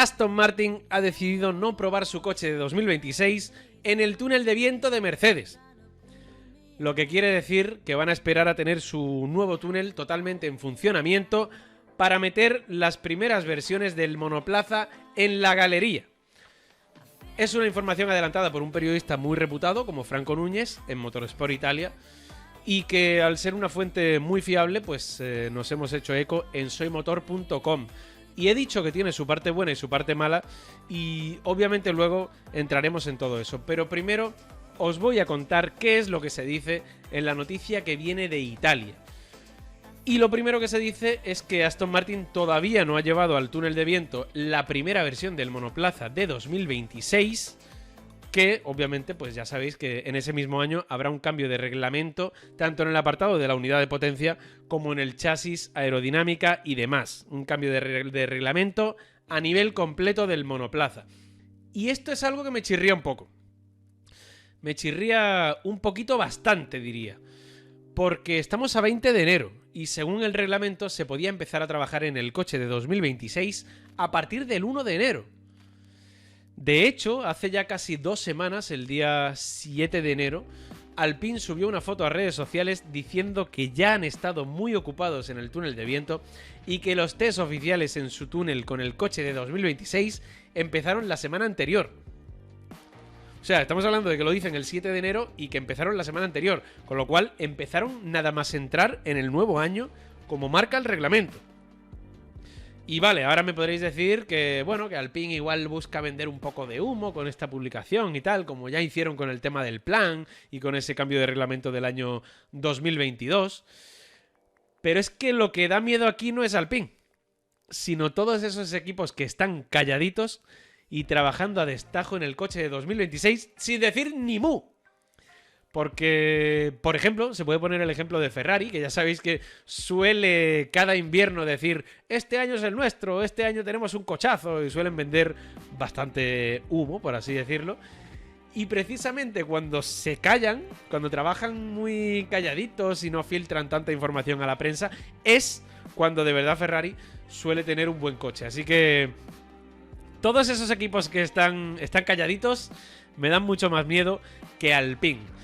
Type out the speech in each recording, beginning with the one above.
Aston Martin ha decidido no probar su coche de 2026 en el túnel de viento de Mercedes. Lo que quiere decir que van a esperar a tener su nuevo túnel totalmente en funcionamiento para meter las primeras versiones del monoplaza en la galería. Es una información adelantada por un periodista muy reputado como Franco Núñez en Motorsport Italia, y que al ser una fuente muy fiable pues nos hemos hecho eco en soymotor.com. Y he dicho que tiene su parte buena y su parte mala, y obviamente luego entraremos en todo eso. Pero primero os voy a contar qué es lo que se dice en la noticia que viene de Italia. Y lo primero que se dice es que Aston Martin todavía no ha llevado al túnel de viento la primera versión del monoplaza de 2026, que obviamente pues ya sabéis que en ese mismo año habrá un cambio de reglamento tanto en el apartado de la unidad de potencia como en el chasis, aerodinámica y demás. Un cambio de reglamento a nivel completo del monoplaza. Y esto es algo que me chirría un poco. Me chirría un poquito bastante, diría. Porque estamos a 20 de enero y según el reglamento se podía empezar a trabajar en el coche de 2026 a partir del 1 de enero. De hecho, hace ya casi 2 semanas, el día 7 de enero, Alpine subió una foto a redes sociales diciendo que ya han estado muy ocupados en el túnel de viento y que los test oficiales en su túnel con el coche de 2026 empezaron la semana anterior. O sea, estamos hablando de que lo dicen el 7 de enero y que empezaron la semana anterior, con lo cual empezaron nada más entrar en el nuevo año como marca el reglamento. Y vale, ahora me podréis decir que, bueno, que Alpine igual busca vender un poco de humo con esta publicación y tal, como ya hicieron con el tema del plan y con ese cambio de reglamento del año 2022. Pero es que lo que da miedo aquí no es Alpine, sino todos esos equipos que están calladitos y trabajando a destajo en el coche de 2026 sin decir ni mu. Porque, por ejemplo, se puede poner el ejemplo de Ferrari, que ya sabéis que suele cada invierno decir este año es el nuestro, este año tenemos un cochazo, y suelen vender bastante humo, por así decirlo. Y precisamente cuando se callan, cuando trabajan muy calladitos y no filtran tanta información a la prensa, es cuando de verdad Ferrari suele tener un buen coche. Así que todos esos equipos que están calladitos me dan mucho más miedo que Alpine.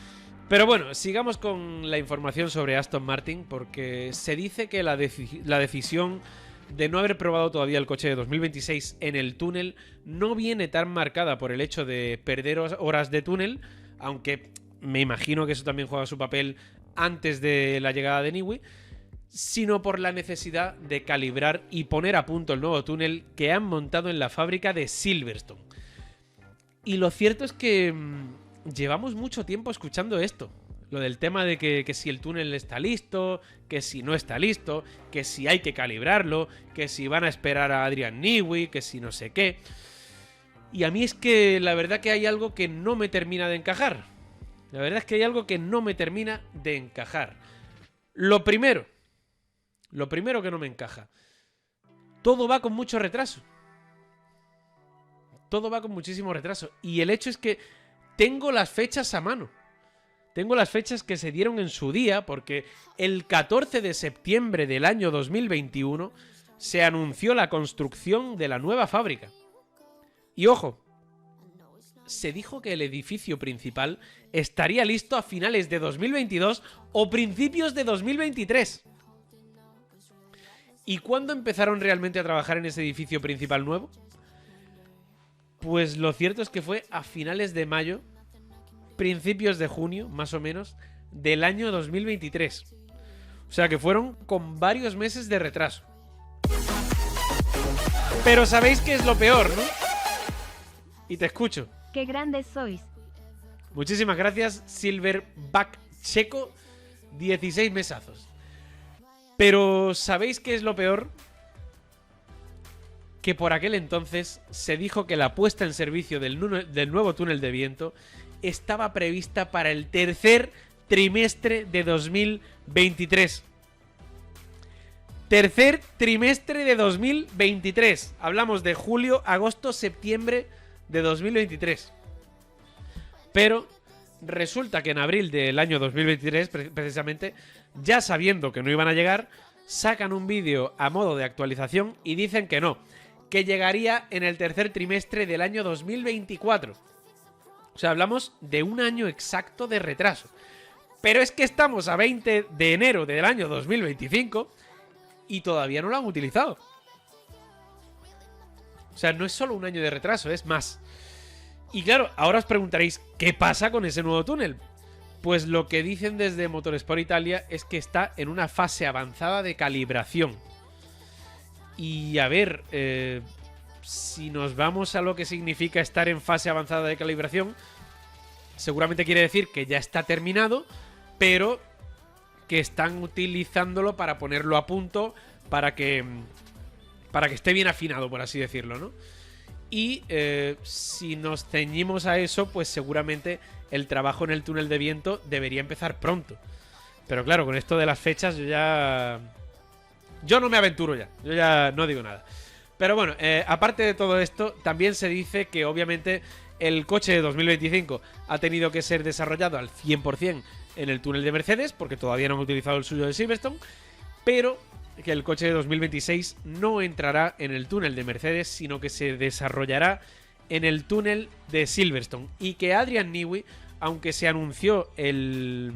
Pero bueno, sigamos con la información sobre Aston Martin, porque se dice que la decisión de no haber probado todavía el coche de 2026 en el túnel no viene tan marcada por el hecho de perder horas de túnel, aunque me imagino que eso también juega su papel antes de la llegada de Newey, sino por la necesidad de calibrar y poner a punto el nuevo túnel que han montado en la fábrica de Silverstone. Y lo cierto es que llevamos mucho tiempo escuchando esto. Lo del tema de que si el túnel está listo, que si no está listo, que si hay que calibrarlo, que si van a esperar a Adrian Newey, que si no sé qué. Y a mí es que la verdad que hay algo que no me termina de encajar. La verdad es que hay algo que no me termina de encajar. Lo primero que no me encaja. Todo va con mucho retraso. Todo va con muchísimo retraso. Y el hecho es que tengo las fechas a mano. Tengo las fechas que se dieron en su día, porque el 14 de septiembre del año 2021 se anunció la construcción de la nueva fábrica. Y ojo, se dijo que el edificio principal estaría listo a finales de 2022 o principios de 2023. ¿Y cuándo empezaron realmente a trabajar en ese edificio principal nuevo? Pues lo cierto es que fue a finales de mayo, principios de junio, más o menos, del año 2023. O sea que fueron con varios meses de retraso. Pero sabéis qué es lo peor, ¿no? Y te escucho. ¡Qué grandes sois! Muchísimas gracias, Silverback Checo, 16 mesazos. Pero ¿sabéis qué es lo peor? Que por aquel entonces se dijo que la puesta en servicio del nuevo túnel de viento estaba prevista para el tercer trimestre de 2023. Tercer trimestre de 2023. Hablamos de julio, agosto, septiembre de 2023. Pero resulta que en abril del año 2023, precisamente, ya sabiendo que no iban a llegar, sacan un vídeo a modo de actualización y dicen que no, que llegaría en el tercer trimestre del año 2024. O sea, hablamos de un año exacto de retraso. Pero es que estamos a 20 de enero del año 2025 y todavía no lo han utilizado. O sea, no es solo un año de retraso, es más. Y claro, ahora os preguntaréis, ¿qué pasa con ese nuevo túnel? Pues lo que dicen desde Motorsport Italia es que está en una fase avanzada de calibración. Y a ver, si nos vamos a lo que significa estar en fase avanzada de calibración, seguramente quiere decir que ya está terminado, pero que están utilizándolo para ponerlo a punto, para que esté bien afinado, por así decirlo, ¿no? Y si nos ceñimos a eso, pues seguramente el trabajo en el túnel de viento debería empezar pronto. Pero claro, con esto de las fechas yo no me aventuro ya. Yo ya no digo nada. Pero bueno, aparte de todo esto, también se dice que obviamente el coche de 2025 ha tenido que ser desarrollado al 100% en el túnel de Mercedes, porque todavía no han utilizado el suyo de Silverstone, pero que el coche de 2026 no entrará en el túnel de Mercedes, sino que se desarrollará en el túnel de Silverstone. Y que Adrian Newey, aunque se anunció se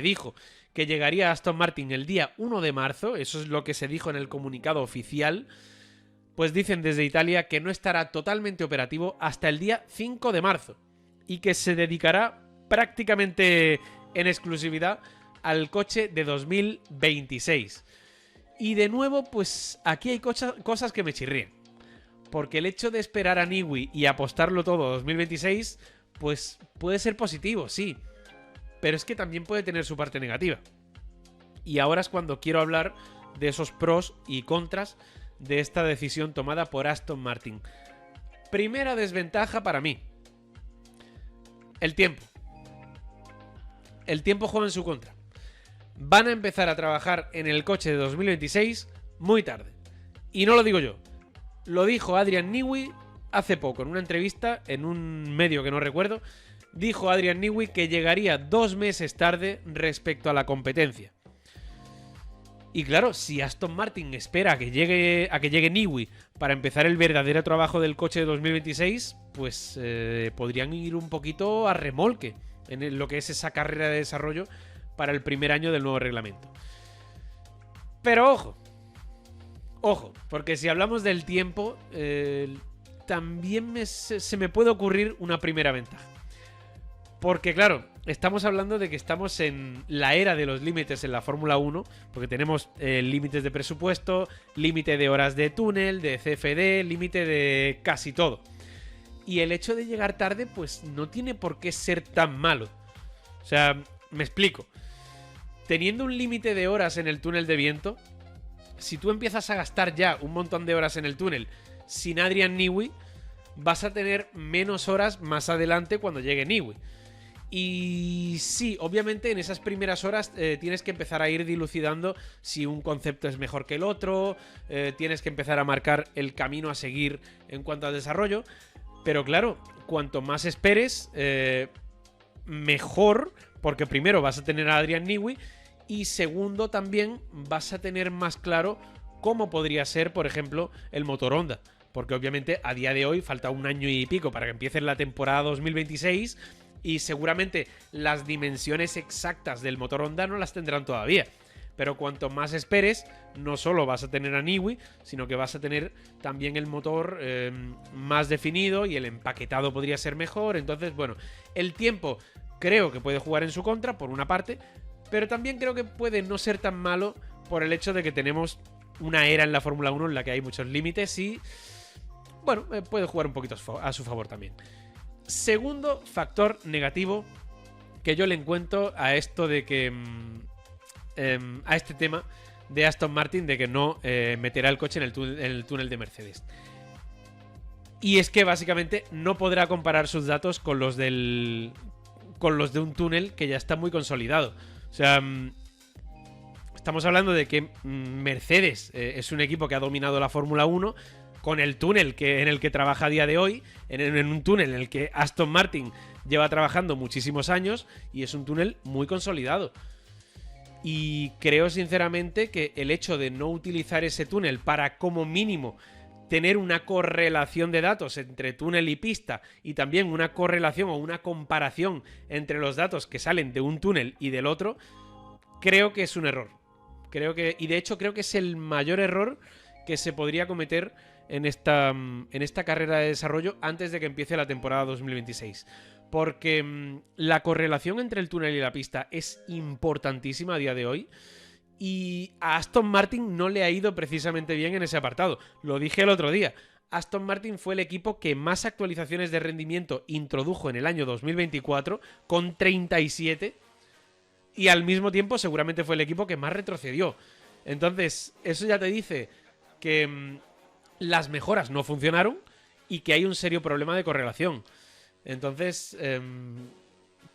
dijo que llegaría a Aston Martin el día 1 de marzo, eso es lo que se dijo en el comunicado oficial, pues dicen desde Italia que no estará totalmente operativo hasta el día 5 de marzo y que se dedicará prácticamente en exclusividad al coche de 2026. Y de nuevo, pues aquí hay cosas que me chirrían. Porque el hecho de esperar a Newey y apostarlo todo a 2026, pues puede ser positivo, sí. Pero es que también puede tener su parte negativa. Y ahora es cuando quiero hablar de esos pros y contras de esta decisión tomada por Aston Martin. Primera desventaja para mí: el tiempo. El tiempo juega en su contra. Van a empezar a trabajar en el coche de 2026 muy tarde. Y no lo digo yo. Lo dijo Adrian Newey hace poco en una entrevista en un medio que no recuerdo. Dijo Adrian Newey que llegaría 2 meses tarde respecto a la competencia. Y claro, si Aston Martin espera a que llegue Newey para empezar el verdadero trabajo del coche de 2026, pues podrían ir un poquito a remolque en lo que es esa carrera de desarrollo para el primer año del nuevo reglamento. Pero ojo, porque si hablamos del tiempo, también se me puede ocurrir una primera ventaja. Porque claro, estamos hablando de que estamos en la era de los límites en la Fórmula 1, porque tenemos límites de presupuesto, límite de horas de túnel, de CFD, límite de casi todo. Y el hecho de llegar tarde, pues no tiene por qué ser tan malo. O sea, me explico. Teniendo un límite de horas en el túnel de viento, si tú empiezas a gastar ya un montón de horas en el túnel sin Adrian Newey, vas a tener menos horas más adelante cuando llegue Newey. Y sí, obviamente en esas primeras horas tienes que empezar a ir dilucidando si un concepto es mejor que el otro, tienes que empezar a marcar el camino a seguir en cuanto al desarrollo. Pero claro, cuanto más esperes, mejor, porque primero vas a tener a Adrian Newey y segundo también vas a tener más claro cómo podría ser, por ejemplo, el motor Honda. Porque obviamente a día de hoy falta un año y pico para que empiece la temporada 2026 y seguramente las dimensiones exactas del motor Honda no las tendrán todavía. Pero cuanto más esperes, no solo vas a tener a Newey, sino que vas a tener también el motor más definido y el empaquetado podría ser mejor. Entonces, bueno, el tiempo creo que puede jugar en su contra, por una parte, pero también creo que puede no ser tan malo por el hecho de que tenemos una era en la Fórmula 1 en la que hay muchos límites y, bueno, puede jugar un poquito a su favor también. Segundo factor negativo que yo le encuentro a esto de que... a este tema de Aston Martin de que no meterá el coche en el túnel de Mercedes. Y es que básicamente no podrá comparar sus datos con los de un túnel que ya está muy consolidado. O sea, estamos hablando de que Mercedes es un equipo que ha dominado la Fórmula 1 con el túnel en el que trabaja a día de hoy, en un túnel en el que Aston Martin lleva trabajando muchísimos años y es un túnel muy consolidado. Y creo sinceramente que el hecho de no utilizar ese túnel para como mínimo tener una correlación de datos entre túnel y pista y también una correlación o una comparación entre los datos que salen de un túnel y del otro, creo que es un error. Y de hecho creo que es el mayor error que se podría cometer en esta carrera de desarrollo antes de que empiece la temporada 2026. Porque la correlación entre el túnel y la pista es importantísima a día de hoy. Y a Aston Martin no le ha ido precisamente bien en ese apartado. Lo dije el otro día. Aston Martin fue el equipo que más actualizaciones de rendimiento introdujo en el año 2024, con 37. Y al mismo tiempo seguramente fue el equipo que más retrocedió. Entonces, eso ya te dice que las mejoras no funcionaron y que hay un serio problema de correlación. Entonces,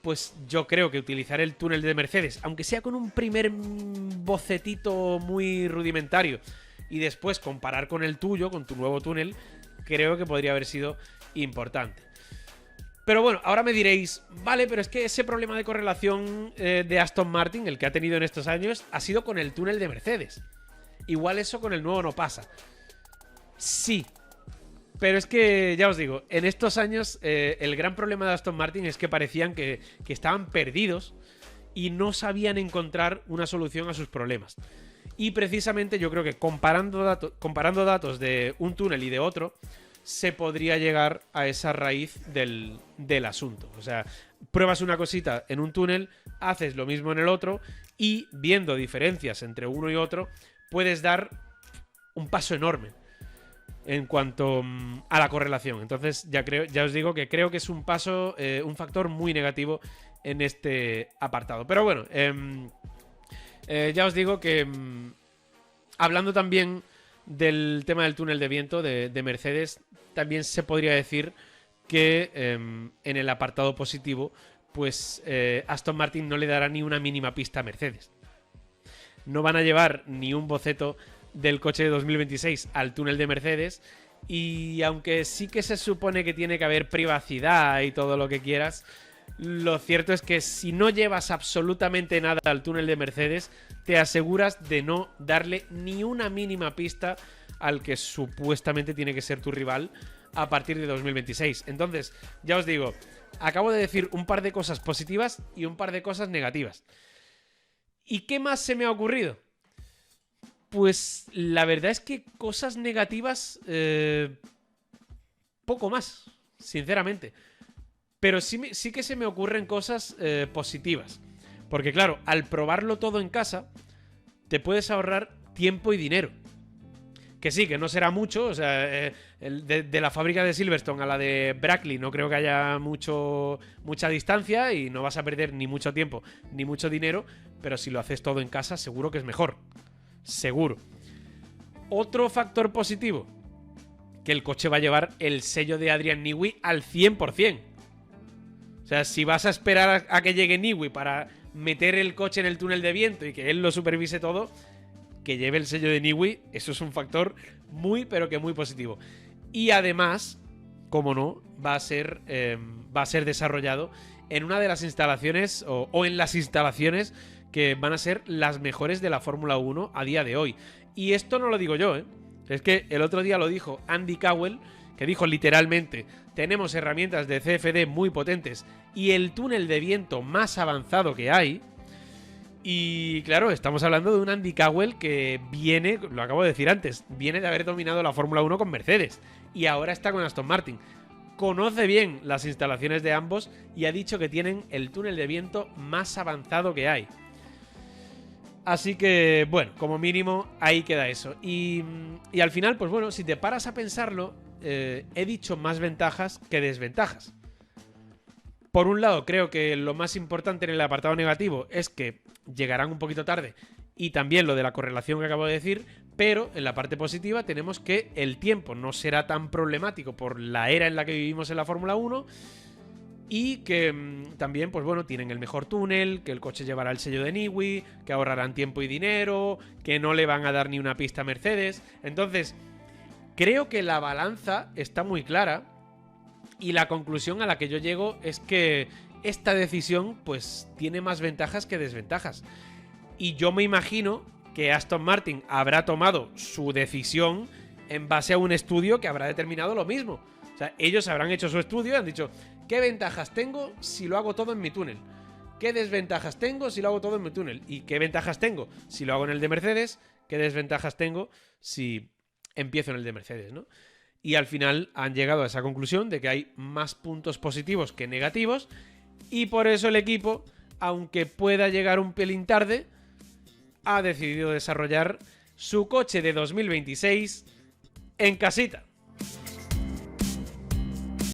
pues yo creo que utilizar el túnel de Mercedes, aunque sea con un primer bocetito muy rudimentario, y después comparar con el tuyo, con tu nuevo túnel, creo que podría haber sido importante. Pero bueno, ahora me diréis, vale, pero es que ese problema de correlación de Aston Martin, el que ha tenido en estos años, ha sido con el túnel de Mercedes. Igual eso con el nuevo no pasa. Sí, pero es que, ya os digo, en estos años el gran problema de Aston Martin es que parecían que estaban perdidos y no sabían encontrar una solución a sus problemas. Y precisamente yo creo que comparando datos de un túnel y de otro, se podría llegar a esa raíz del asunto. O sea, pruebas una cosita en un túnel, haces lo mismo en el otro y viendo diferencias entre uno y otro, puedes dar un paso enorme en cuanto a la correlación. Entonces ya os digo que creo que es un factor muy negativo en este apartado. Pero bueno, ya os digo que hablando también del tema del túnel de viento de Mercedes, también se podría decir que en el apartado positivo, pues Aston Martin no le dará ni una mínima pista a Mercedes. No van a llevar ni un boceto del coche de 2026 al túnel de Mercedes, y aunque sí que se supone que tiene que haber privacidad y todo lo que quieras, lo cierto es que si no llevas absolutamente nada al túnel de Mercedes, te aseguras de no darle ni una mínima pista al que supuestamente tiene que ser tu rival a partir de 2026. Entonces, ya os digo, acabo de decir un par de cosas positivas y un par de cosas negativas. ¿Y qué más se me ha ocurrido? Pues la verdad es que cosas negativas, poco más, sinceramente. Pero sí que se me ocurren cosas positivas. Porque claro, al probarlo todo en casa, te puedes ahorrar tiempo y dinero. Que sí, que no será mucho. O sea, de la fábrica de Silverstone a la de Brackley no creo que haya mucha distancia y no vas a perder ni mucho tiempo ni mucho dinero. Pero si lo haces todo en casa, seguro que es mejor. Seguro. Otro factor positivo, que el coche va a llevar el sello de Adrian Newey al 100%. O sea, si vas a esperar a que llegue Newey para meter el coche en el túnel de viento y que él lo supervise todo, que lleve el sello de Newey, eso es un factor muy, pero que muy positivo. Y además, como no, va a ser desarrollado en una de las instalaciones o en las instalaciones que van a ser las mejores de la Fórmula 1 a día de hoy. Y esto no lo digo yo, ¿eh? Es que el otro día lo dijo Andy Cowell, que dijo literalmente: tenemos herramientas de CFD muy potentes y el túnel de viento más avanzado que hay. Y claro, estamos hablando de un Andy Cowell que viene, lo acabo de decir antes, viene de haber dominado la Fórmula 1 con Mercedes y ahora está con Aston Martin. Conoce bien las instalaciones de ambos y ha dicho que tienen el túnel de viento más avanzado que hay. Así que, bueno, como mínimo, ahí queda eso. Y al final, pues bueno, si te paras a pensarlo, he dicho más ventajas que desventajas. Por un lado, creo que lo más importante en el apartado negativo es que llegarán un poquito tarde, y también lo de la correlación que acabo de decir, pero en la parte positiva tenemos que el tiempo no será tan problemático por la era en la que vivimos en la Fórmula 1, y que también, pues bueno, tienen el mejor túnel, que el coche llevará el sello de Newey, que ahorrarán tiempo y dinero, que no le van a dar ni una pista a Mercedes. Entonces, creo que la balanza está muy clara y la conclusión a la que yo llego es que esta decisión pues tiene más ventajas que desventajas. Y yo me imagino que Aston Martin habrá tomado su decisión en base a un estudio que habrá determinado lo mismo. O sea, ellos habrán hecho su estudio y han dicho, ¿qué ventajas tengo si lo hago todo en mi túnel? ¿Qué desventajas tengo si lo hago todo en mi túnel? ¿Y qué ventajas tengo si lo hago en el de Mercedes? ¿Qué desventajas tengo si empiezo en el de Mercedes, ¿no? Y al final han llegado a esa conclusión de que hay más puntos positivos que negativos y por eso el equipo, aunque pueda llegar un pelín tarde, ha decidido desarrollar su coche de 2026 en casita.